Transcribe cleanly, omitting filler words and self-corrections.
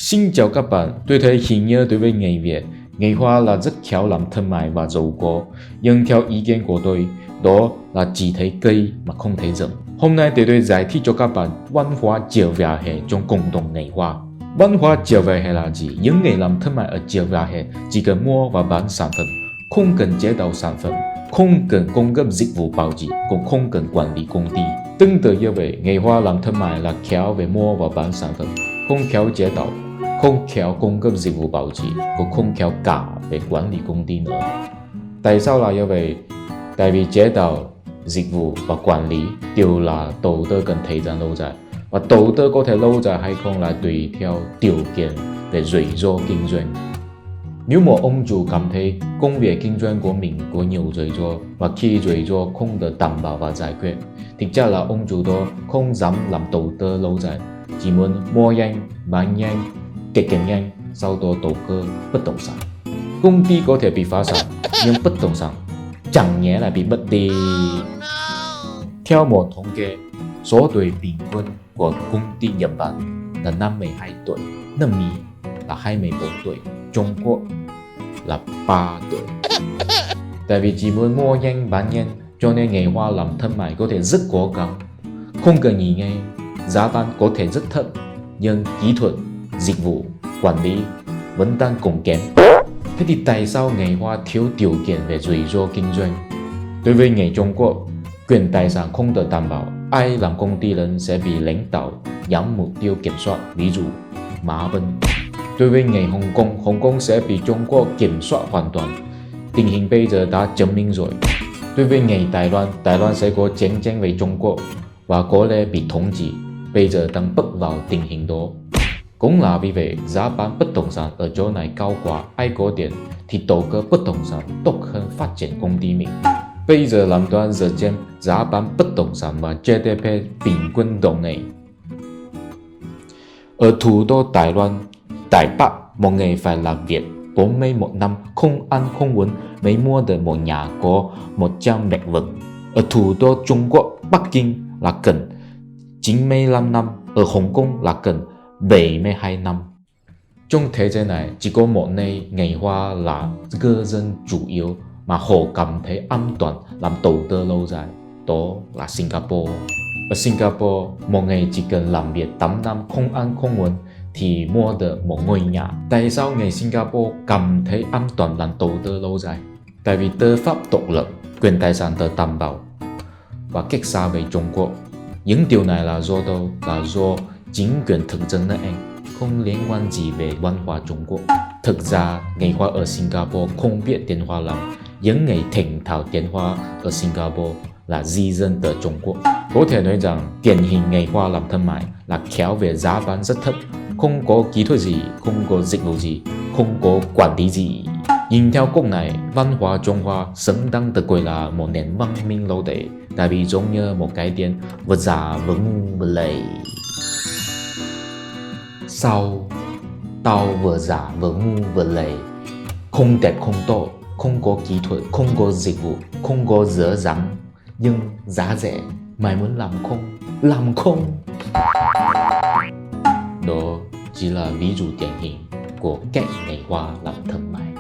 Xin chào các bạn, tôi thấy hình như đối với người Việt, ngày hoa là rất khéo làm thương mại và giàu có. Nhưng theo ý kiến của tôi, đó là chỉ thấy cây mà không thấy rừng. Hôm nay thì tôi giải thích cho các bạn văn hóa chiều vỉa hè trong cộng đồng ngày hoa. Văn hóa chiều vỉa hè là gì? Những người làm thương mại ở chiều vỉa hè chỉ cần mua và bán sản phẩm, không cần chế tạo sản phẩm, không cần cung cấp dịch vụ bảo trì, cũng không cần quản lý công ty. Tương tự như vậy, ngày hoa làm thương mại là khéo về mua và bán sản phẩm, không khéo chế tạo, không khéo cung cấp dịch vụ bảo trì, cũng không khéo cả về quản lý công ty nữa. Tại sao là như vậy? Tại vì chế tạo, dịch vụ và quản lý đều là đầu tư cần thời gian lâu dài. Và đầu tư có thể lâu dài hay không là tùy theo điều kiện về rủi ro kinh doanh. Nếu một ông chủ cảm thấy công việc kinh doanh của mình có nhiều rủi ro và khi rủi ro không được đảm bảo và giải quyết, thực ra là ông chủ đó không dám làm đầu tư lâu dài, chỉ muốn mua nhanh, bán nhanh, tiết kiệm nhanh, sau đó đầu cơ bất động sản. Công ty có thể bị phá sản, nhưng bất động sản chẳng nhẽ là bị mất đi. Theo một thống kê, số tuổi bình quân của công ty Nhật Bản là 52 tuổi, nước Mỹ là 24 tuổi, Trung Quốc là 3 tuổi. Tại vì chỉ muốn mua nhanh bán nhanh, cho nên ngày hoa làm thương mại có thể rất cố gắng, không cần nghỉ ngơi, giá bán có thể rất thấp, nhưng kỹ thuật, dịch vụ, quản lý vẫn đang cùng kém. Thế thì tại sao ngày hoa thiếu điều kiện về rủi ro kinh doanh? Đối với người Trung Quốc, quyền tài sản không được đảm bảo, ai làm công ty lớn sẽ bị lãnh đạo nhắm mục tiêu kiểm soát, ví dụ Mã Vân. Đối với người Hồng Kông sẽ bị Trung Quốc kiểm soát hoàn toàn. Tình hình bây giờ đã chứng minh rồi. Đối với người Đài Loan sẽ có chiến tranh với Trung Quốc và có lẽ bị thống trị. Bây giờ đang bước vào tình hình đó. Cũng là vì vậy, giá bán bất động sản ở chỗ này cao quá, ai có tiền thì đầu cơ bất động sản tốt hơn phát triển công ty mình. Bây giờ làm toán giờ trên giá bán bất động sản và GDP bình quân đầu ngày. Ở thủ đô Đài Loan, Đài Bắc, một ngày phải làm việc 41 năm không ăn không uống mới mua được một nhà có 100 mét vuông. Ở thủ đô Trung Quốc, Bắc Kinh là cần 95 năm, ở Hồng Kông là cần 72 năm. Trong thế giới này chỉ có một nơi ngày hoa là cư dân chủ yếu mà họ cảm thấy an toàn làm đầu tư lâu dài, đó là Singapore. Ở Singapore, một ngày chỉ cần làm việc 8 năm không ăn không uống thì mua được một ngôi nhà. Tại sao người Singapore cảm thấy an toàn làm đầu tư lâu dài? Tại vì tư pháp độc lập, quyền tài sản được đảm bảo và cách xa với Trung Quốc. Những điều này là do đâu? Là do chính quyền thực dân nước Anh, không liên quan gì về văn hóa Trung Quốc. Thực ra, ngày hoa ở Singapore không biết tiếng Hoa lắm. Những người thỉnh thạo tiếng Hoa ở Singapore là di dân từ Trung Quốc. Có thể nói rằng điển hình ngày hoa làm thương mại là khéo về giá bán rất thấp, không có kỹ thuật gì, không có dịch vụ gì, không có quản lý gì. Nhìn theo cốc này, văn hóa Trung Hoa xứng đáng được gọi là một nền văn minh lâu đời, tại vì giống như một cái điện vừa giả vừa ngu vừa lầy. Sao tao vừa giả vừa ngu vừa lầy, không đẹp không tốt, không có kỹ thuật, không có dịch vụ, không có dở dáng, nhưng giá rẻ, mày muốn làm không? Làm không? Đó chỉ là ví dụ điển hình của cách ngày hoa làm thương mại.